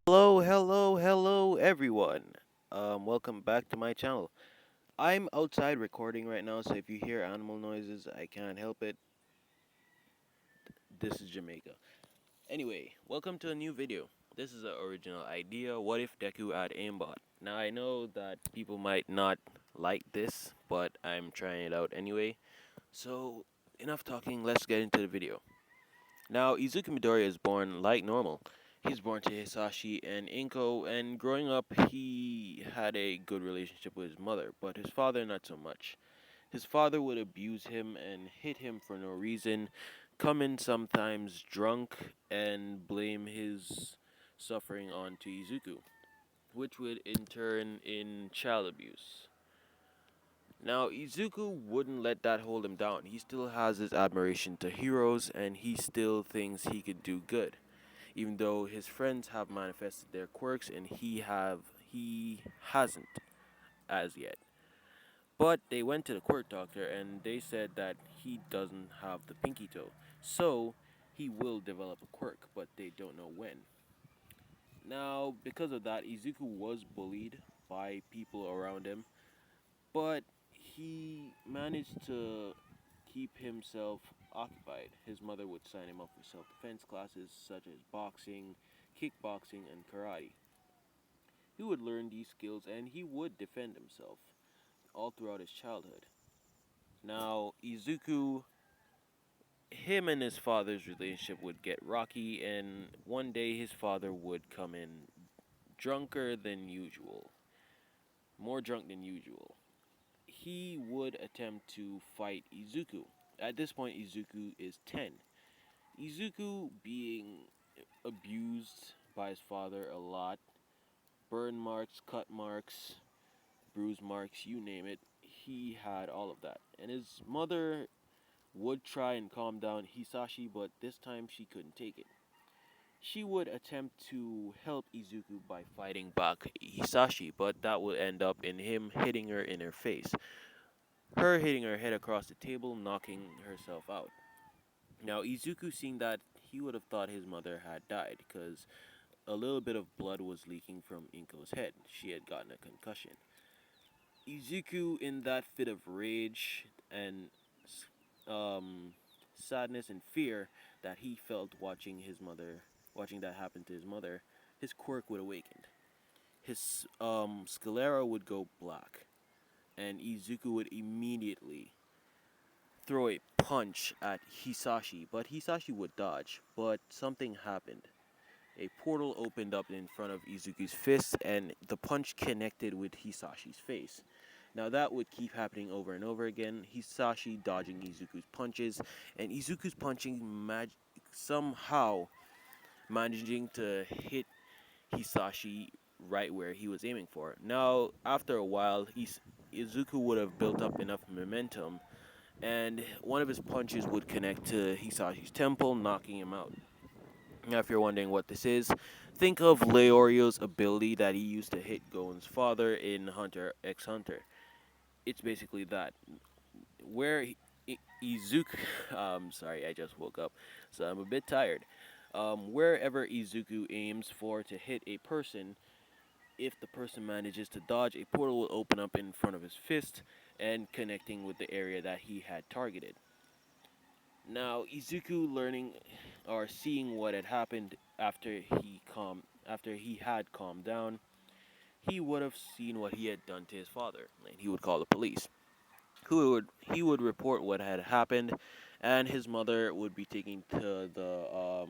Hello, everyone. Welcome back to my channel. I'm outside recording right now, so if you hear animal noises, I can't help it. This is Jamaica. Anyway, welcome to a new video. This is an original idea. What if Deku add aimbot? Now I know that people might not like this, but I'm trying it out anyway. So enough talking. Let's get into the video. Now, Izuku Midoriya is born like normal. He's born to Hisashi and Inko, and growing up, he had a good relationship with his mother, but his father not so much. His father would abuse him and hit him for no reason, come in sometimes drunk, and blame his suffering onto Izuku, which would in turn in child abuse. Now, Izuku wouldn't let that hold him down. He still has his admiration to heroes, and he still thinks he could do good, even though his friends have manifested their quirks and he hasn't as yet. But they went to the quirk doctor and they said that he doesn't have the pinky toe. So he will develop a quirk, but they don't know when. Now, because of that, Izuku was bullied by people around him, but he managed to keep himself occupied. His mother would sign him up for self defense classes such as boxing, kickboxing, and karate. He would learn these skills and he would defend himself all throughout his childhood. Now, Izuku, him and his father's relationship would get rocky, and one day his father would come in drunker than usual, more drunk than usual. He would attempt to fight Izuku. At this point, Izuku is 10. Izuku being abused by his father a lot, burn marks, cut marks, bruise marks, you name it, he had all of that. And his mother would try and calm down Hisashi, but this time she couldn't take it. She would attempt to help Izuku by fighting back Hisashi, but that would end up in him hitting her in her face. Her hitting her head across the table, knocking herself out. Now, Izuku, seeing that, he would have thought his mother had died, because a little bit of blood was leaking from Inko's head. She had gotten a concussion. Izuku, in that fit of rage and um, sadness and fear that he felt watching that happen to his mother, his quirk would awaken. His sclera would go black, and Izuku would immediately throw a punch at Hisashi, but Hisashi would dodge. But something happened. A portal opened up in front of Izuku's fist, and the punch connected with Hisashi's face. Now that would keep happening over and over again. Hisashi dodging Izuku's punches, and Izuku's punching somehow managing to hit Hisashi right where he was aiming for. Now, after a while, Izuku would have built up enough momentum, and one of his punches would connect to Hisashi's temple, knocking him out. Now, if you're wondering what this is, think of Leorio's ability that he used to hit Goen's father in Hunter x Hunter. It's basically that. Where Izuku, sorry, I just woke up, so I'm a bit tired. Wherever Izuku aims for to hit a person, if the person manages to dodge, a portal will open up in front of his fist and connecting with the area that he had targeted. Now, Izuku learning or seeing what had happened after he had calmed down, he would have seen what he had done to his father, and he would call the police. He would report what had happened, and his mother would be taken to the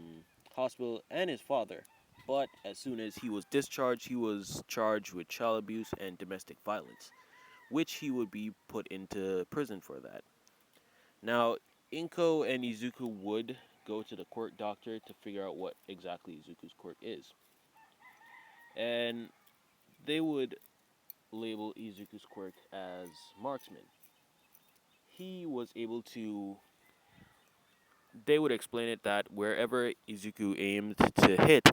hospital, and his father. But as soon as he was discharged, he was charged with child abuse and domestic violence, which he would be put into prison for that. Now, Inko and Izuku would go to the quirk doctor to figure out what exactly Izuku's quirk is. And they would label Izuku's quirk as marksman. He was able to They would explain it that wherever Izuku aimed to hit,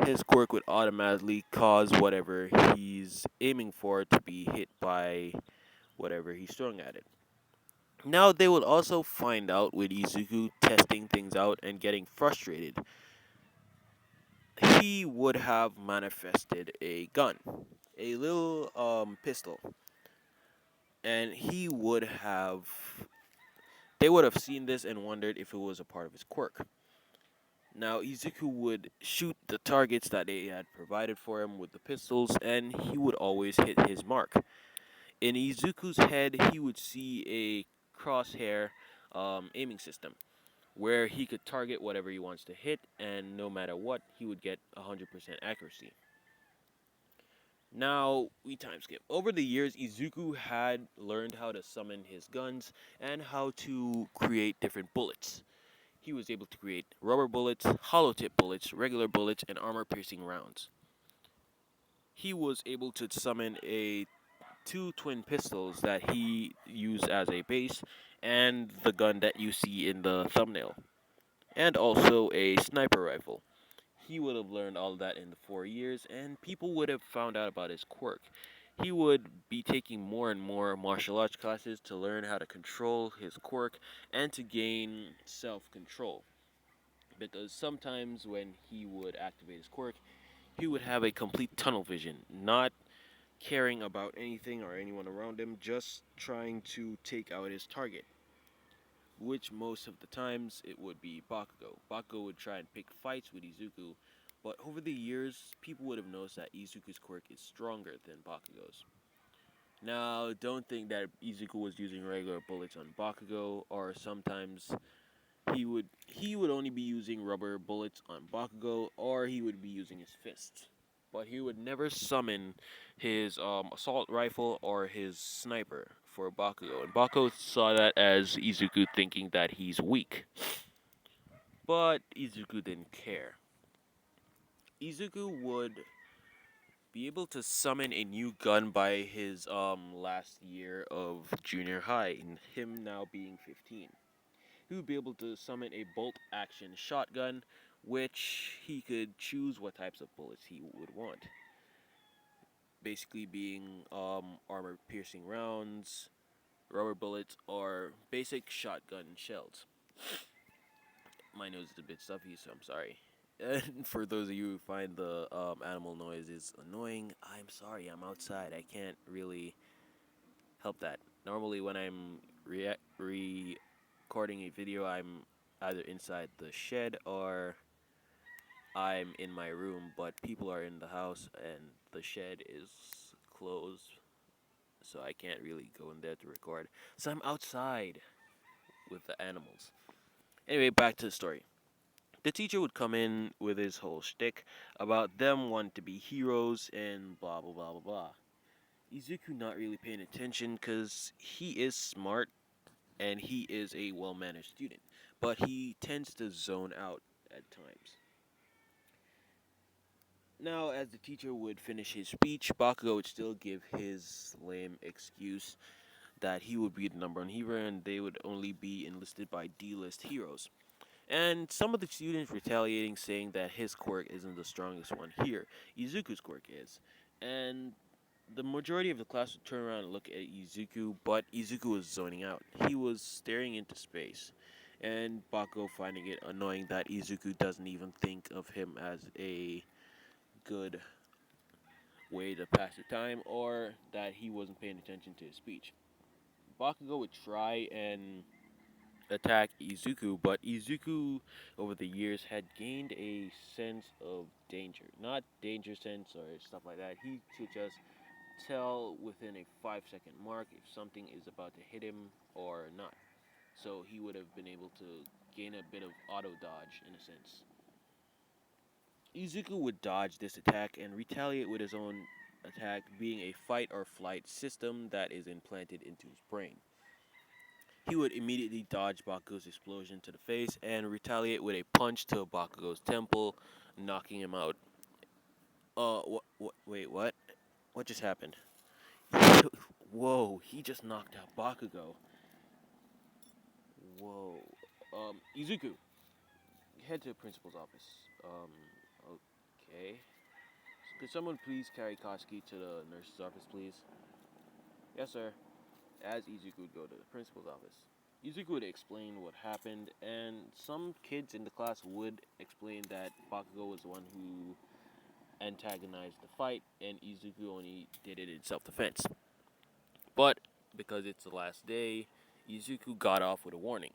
his quirk would automatically cause whatever he's aiming for to be hit by whatever he's throwing at it. Now they would also find out with Izuku testing things out and getting frustrated. he would have manifested a gun, a little pistol, and they would have seen this and wondered if it was a part of his quirk. Now, Izuku would shoot the targets that they had provided for him with the pistols, and he would always hit his mark. In Izuku's head, he would see a crosshair aiming system where he could target whatever he wants to hit, and no matter what, he would get 100% accuracy. Now, we time skip. Over the years, Izuku had learned how to summon his guns and how to create different bullets. He was able to create rubber bullets, hollow tip bullets, regular bullets, and armor piercing rounds. He was able to summon a two twin pistols that he used as a base, and the gun that you see in the thumbnail, and also a sniper rifle. He would have learned all of that in the 4 years, and people would have found out about his quirk. He would be taking more and more martial arts classes to learn how to control his quirk and to gain self control. Because sometimes when he would activate his quirk, he would have a complete tunnel vision, not caring about anything or anyone around him, just trying to take out his target, which most of the times it would be Bakugo. Bakugo would try and pick fights with Izuku, but over the years, people would have noticed that Izuku's quirk is stronger than Bakugo's. Now, don't think that Izuku was using regular bullets on Bakugo, or sometimes he would only be using rubber bullets on Bakugo, or he would be using his fists. But he would never summon his assault rifle or his sniper for Bakugo, and Bakugo saw that as Izuku thinking that he's weak. But Izuku didn't care. Izuku would be able to summon a new gun by his last year of junior high, and him now being 15. He would be able to summon a bolt action shotgun, which he could choose what types of bullets he would want. Basically, being armor piercing rounds, rubber bullets, or basic shotgun shells. My nose is a bit stuffy, so I'm sorry. And for those of you who find the animal noises annoying, I'm sorry, I'm outside. I can't really help that. Normally, when I'm recording a video, I'm either inside the shed or I'm in my room, but people are in the house and the shed is closed, so I can't really go in there to record. So I'm outside with the animals. Anyway, back to the story. The teacher would come in with his whole shtick about them wanting to be heroes and blah blah blah blah blah. Izuku not really paying attention because he is smart and he is a well managed student, but he tends to zone out at times. Now, as the teacher would finish his speech, Bakugo would still give his lame excuse that he would be the number one hero and they would only be enlisted by D-list heroes. And some of the students retaliating, saying that his quirk isn't the strongest one here. Izuku's quirk is. And the majority of the class would turn around and look at Izuku, but Izuku was zoning out. He was staring into space. And Bakugo finding it annoying that Izuku doesn't even think of him as a good way to pass the time or that he wasn't paying attention to his speech. Bakugo would try and attack Izuku, but Izuku over the years had gained a sense of danger. Not danger sense or stuff like that. He could just tell within a 5 second mark if something is about to hit him or not. So he would have been able to gain a bit of auto dodge in a sense. Izuku would dodge this attack and retaliate with his own attack, being a fight or flight system that is implanted into his brain. He would immediately dodge Bakugo's explosion to the face and retaliate with a punch to Bakugo's temple, knocking him out. Wait, what? What just happened? Whoa, he just knocked out Bakugo. Whoa. Izuku, head to the principal's office. Okay. Could someone please carry Koski to the nurse's office, please? Yes, sir. As Izuku would go to the principal's office. Izuku would explain what happened, and some kids in the class would explain that Bakugo was the one who antagonized the fight, and Izuku only did it in self-defense. But because it's the last day, Izuku got off with a warning.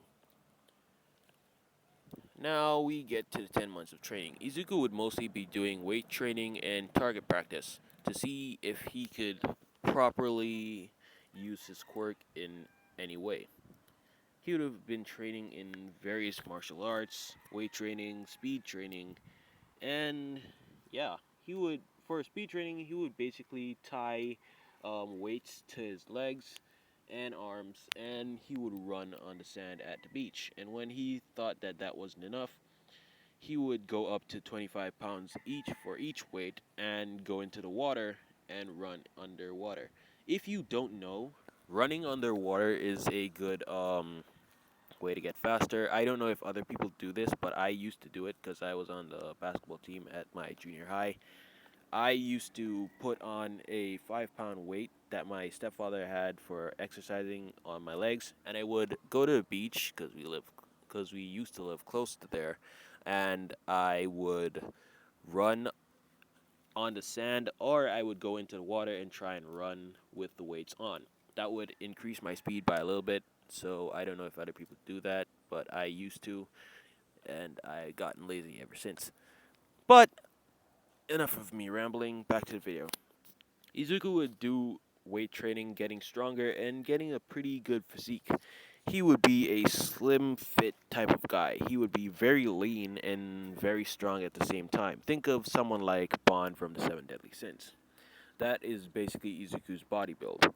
Now we get to the 10 months of training. Izuku would mostly be doing weight training and target practice to see if he could properly use his quirk in any way. He would have been training in various martial arts, weight training, speed training, and yeah, he would, for speed training, he would basically tie weights to his legs and arms, and he would run on the sand at the beach. And when he thought that that wasn't enough, he would go up to 25 pounds each for each weight and go into the water and run underwater. If you don't know, running underwater is a good way to get faster. I don't know if other people do this, but I used to do it because I was on the basketball team at my junior high. I used to put on a 5 pound weight that my stepfather had for exercising on my legs, and I would go to the beach because we used to live close to there, and I would run on the sand, or I would go into the water and try and run with the weights on. That would increase my speed by a little bit, so I don't know if other people do that, but I used to, and I've gotten lazy ever since. But enough of me rambling, back to the video. Izuku would do weight training, getting stronger, and getting a pretty good physique. He would be a slim, fit type of guy. He would be very lean and very strong at the same time. Think of someone like Bond from the Seven Deadly Sins. That is basically Izuku's body build.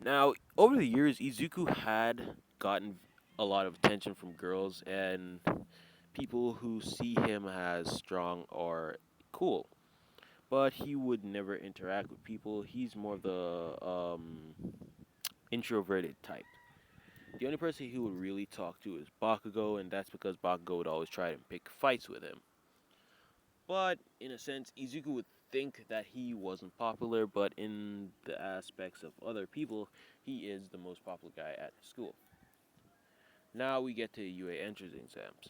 Now, over the years, Izuku had gotten a lot of attention from girls and people who see him as strong or cool. But he would never interact with people. He's more of the introverted type. The only person he would really talk to is Bakugo, and that's because Bakugo would always try to pick fights with him. But in a sense, Izuku would think that he wasn't popular, but in the aspects of other people, he is the most popular guy at the school. Now we get to UA entrance exams.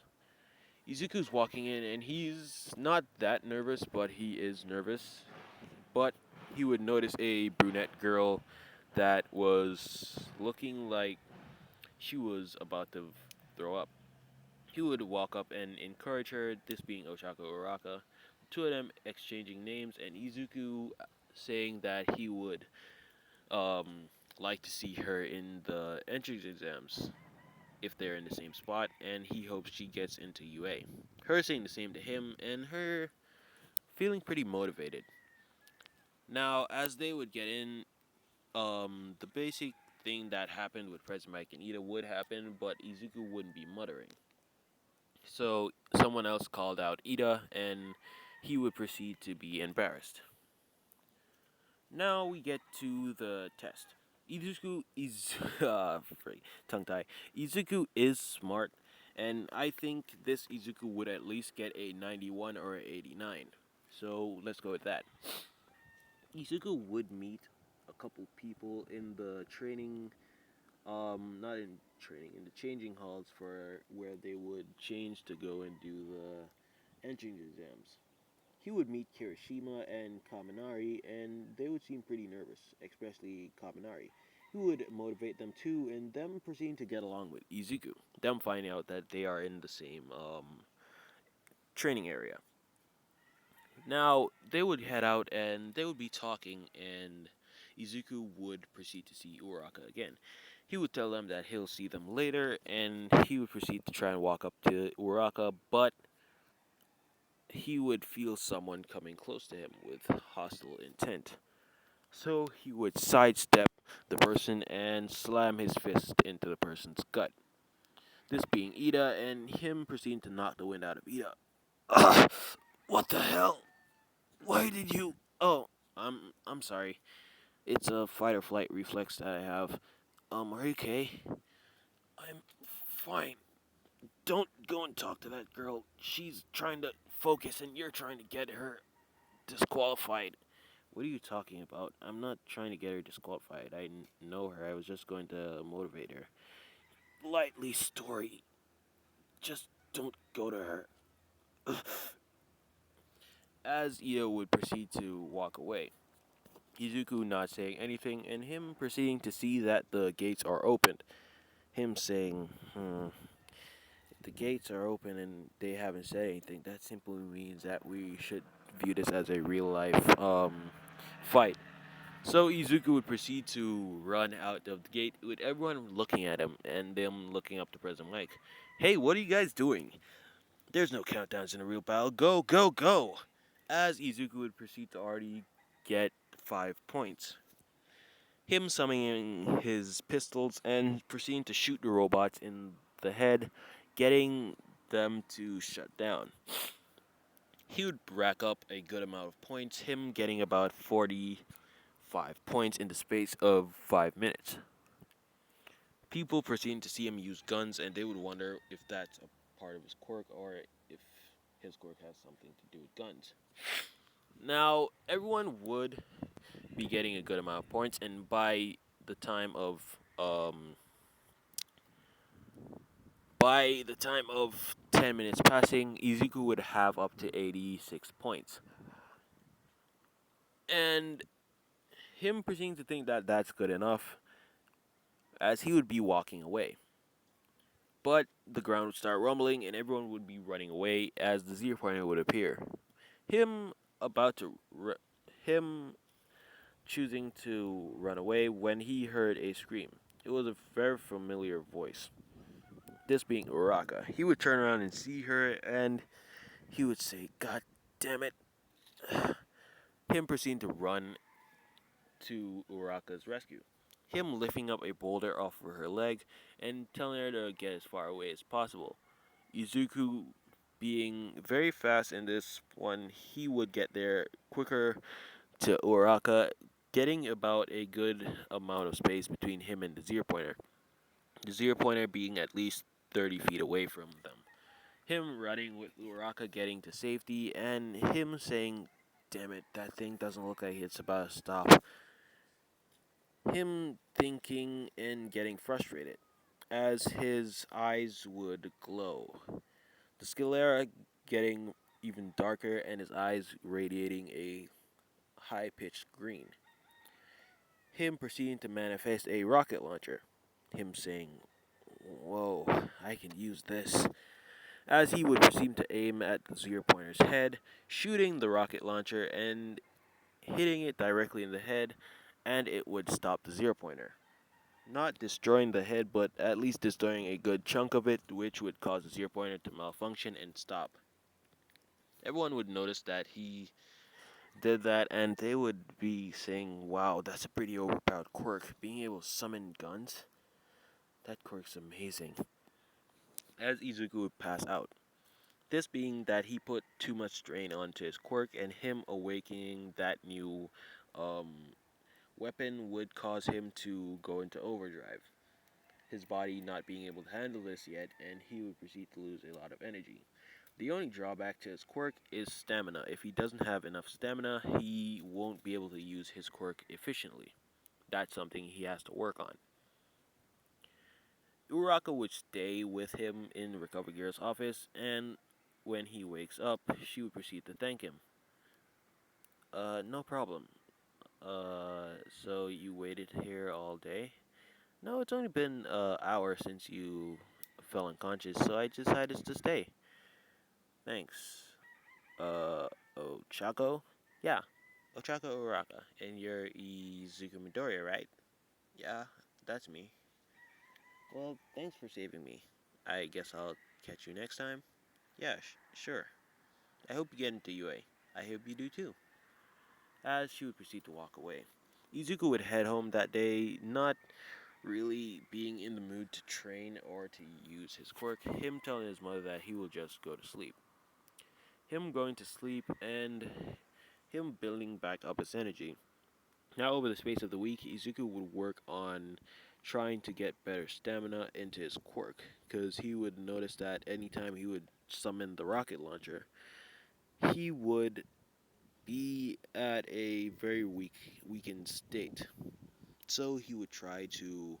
Izuku's walking in, and he's not that nervous, but he is nervous. But he would notice a brunette girl that was looking like she was about to throw up. He would walk up and encourage her, this being Ochako Uraka. Two of them exchanging names, and Izuku saying that he would like to see her in the entrance exams if they're in the same spot, and he hopes she gets into UA. Her saying the same to him, and her feeling pretty motivated. Now, as they would get in, the basic thing that happened with President Mike and Ida would happen, but Izuku wouldn't be muttering. So someone else called out Ida, and he would proceed to be embarrassed. Now we get to the test. Izuku is tongue tie. Izuku is smart, and I think this Izuku would at least get a 91 or 89. So let's go with that. Izuku would meet a couple people in the training, not in training, in the changing halls for where they would change to go and do the entrance exams. He would meet Kirishima and Kaminari, and they would seem pretty nervous, especially Kaminari. He would motivate them too, and them proceeding to get along with Izuku. Them finding out that they are in the same training area. Now, they would head out and they would be talking, and Izuku would proceed to see Uraka again. He would tell them that he'll see them later, and he would proceed to try and walk up to Uraka, but he would feel someone coming close to him with hostile intent. So he would sidestep the person and slam his fist into the person's gut. This being Ida, and him proceeding to knock the wind out of Ida. Ugh, what the hell? Why did you? Oh, I'm sorry. It's a fight or flight reflex that I have. Are you okay? I'm fine. Don't go and talk to that girl. She's trying to focus, and you're trying to get her disqualified. What are you talking about? I'm not trying to get her disqualified. I know her. I was just going to motivate her. lightly story. Just don't go to her. As Io would proceed to walk away, Izuku not saying anything, and him proceeding to see that the gates are opened. Him saying, the gates are open and they haven't said anything. That simply means that we should view this as a real life fight. So Izuku would proceed to run out of the gate with everyone looking at him and them looking up to President Mike. Hey, what are you guys doing? There's no countdowns in a real battle. Go, go, go! As Izuku would proceed to already get 5 points. Him summoning his pistols and proceeding to shoot the robots in the head, getting them to shut down. He would rack up a good amount of points, him getting about 45 points in the space of 5 minutes. People proceeding to see him use guns, and they would wonder if that's a part of his quirk or if his quirk has something to do with guns. Now, everyone would be getting a good amount of points, and the time of um, by the time of 10 minutes passing, Izuku would have up to 86 points. And him proceeding to think that that's good enough, as he would be walking away. But the ground would start rumbling, and everyone would be running away as the zero pointer would appear. Him about to him choosing to run away when he heard a scream. It was a very familiar voice. This being Uraka. He would turn around and see her, and he would say, "God damn it." Him proceeding to run to Uraka's rescue. Him lifting up a boulder off of her leg and telling her to get as far away as possible. Izuku being very fast in this one, he would get there quicker to Uraka, getting about a good amount of space between him and the zero pointer. The zero pointer being at least 30 feet away from them. Him running with Uraka getting to safety, and him saying, "Damn it, that thing doesn't look like it's about to stop." Him thinking and getting frustrated, as his eyes would glow. The sclera getting even darker, and his eyes radiating a high-pitched green. Him proceeding to manifest a rocket launcher. Him saying, "Whoa, I can use this." As he would proceed to aim at the zero pointer's head, shooting the rocket launcher and hitting it directly in the head, and it would stop the zero pointer. Not destroying the head, but at least destroying a good chunk of it, which would cause the zero pointer to malfunction and stop. Everyone would notice that he did that, and they would be saying, "Wow, that's a pretty overpowered quirk. Being able to summon guns, that quirk's amazing." As Izuku would pass out. This being that he put too much strain onto his quirk, and him awakening that new weapon would cause him to go into overdrive. His body not being able to handle this yet, and he would proceed to lose a lot of energy. The only drawback to his quirk is stamina. If he doesn't have enough stamina, he won't be able to use his quirk efficiently. That's something he has to work on. Uraka would stay with him in Recover Gear's office, and when he wakes up, she would proceed to thank him. No problem. So you waited here all day? No, it's only been an hour since you fell unconscious, so I decided to stay. Thanks. Ochako? Yeah, Ochako Uraka. And you're Izuku Midoriya, right? Yeah, that's me. Well, thanks for saving me. I guess I'll catch you next time. Yeah, sure. I hope you get into UA. I hope you do too. As she would proceed to walk away. Izuku would head home that day, not really being in the mood to train or to use his quirk, him telling his mother that he will just go to sleep. Him going to sleep and him building back up his energy. Now, over the space of the week, Izuku would work on trying to get better stamina into his quirk, because he would notice that anytime he would summon the rocket launcher, he would be at a very weakened state. So he would try to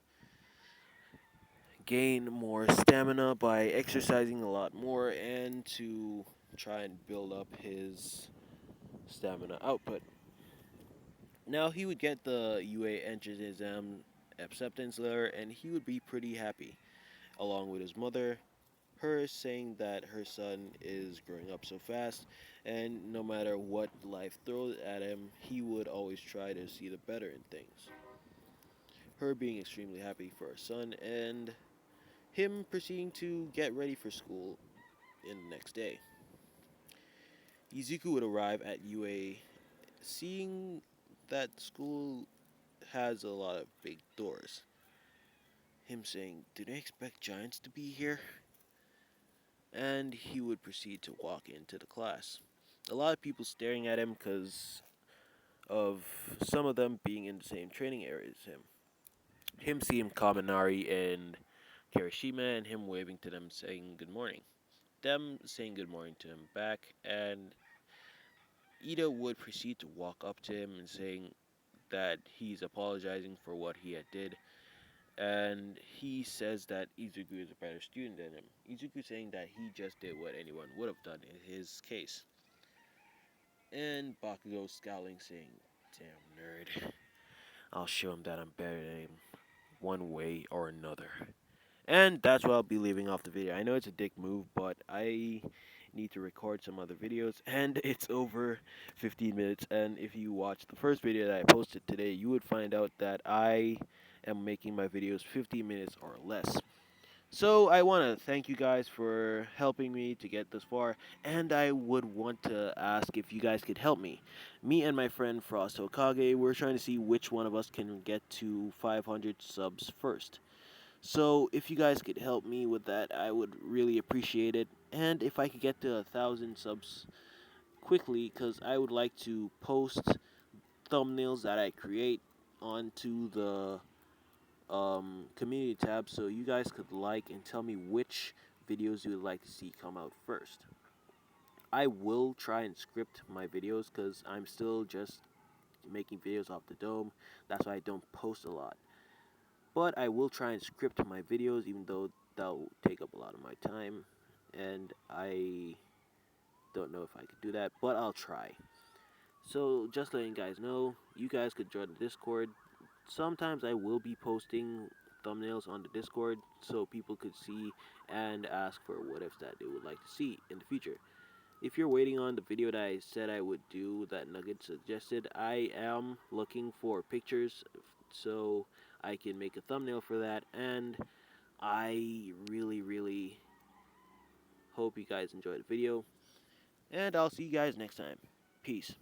gain more stamina by exercising a lot more and to try and build up his stamina output. Now he would get the UA entrance exam acceptance letter and he would be pretty happy, along with his mother, her saying that her son is growing up so fast and no matter what life throws at him, he would always try to see the better in things. Her being extremely happy for her son and him proceeding to get ready for school in the next day. Izuku would arrive at UA seeing that school has a lot of big doors. Him saying, "Do they expect giants to be here?" And he would proceed to walk into the class. A lot of people staring at him because of some of them being in the same training area as him. Him seeing Kaminari and Kirishima and him waving to them saying good morning. Them saying good morning to him back, and Ida would proceed to walk up to him and saying that he's apologizing for what he had did, and he says that Izuku is a better student than him. Izuku saying that he just did what anyone would have done in his case. And Bakugo scowling saying, "Damn nerd. I'll show him that I'm better than him, one way or another." And that's what I'll be leaving off the video. I know it's a dick move, but I need to record some other videos, and it's over 15 minutes. And if you watch the first video that I posted today, you would find out that I am making my videos 15 minutes or less. So I want to thank you guys for helping me to get this far, and I would want to ask if you guys could help me. Me and my friend Frost Hokage, we're trying to see which one of us can get to 500 subs first. So if you guys could help me with that, I would really appreciate it. And if I could get to 1,000 subs quickly, because I would like to post thumbnails that I create onto the community tab, so you guys could like and tell me which videos you would like to see come out first. I will try and script my videos because I'm still just making videos off the dome. That's why I don't post a lot. But I will try and script my videos, even though that'll take up a lot of my time, and I don't know if I could do that, but I'll try. So just letting you guys know, you guys could join the Discord. Sometimes I will be posting thumbnails on the Discord so people could see and ask for what ifs that they would like to see in the future. If you're waiting on the video that I said I would do that Nugget suggested, I am looking for pictures so I can make a thumbnail for that, and I really hope you guys enjoyed the video, and I'll see you guys next time. Peace.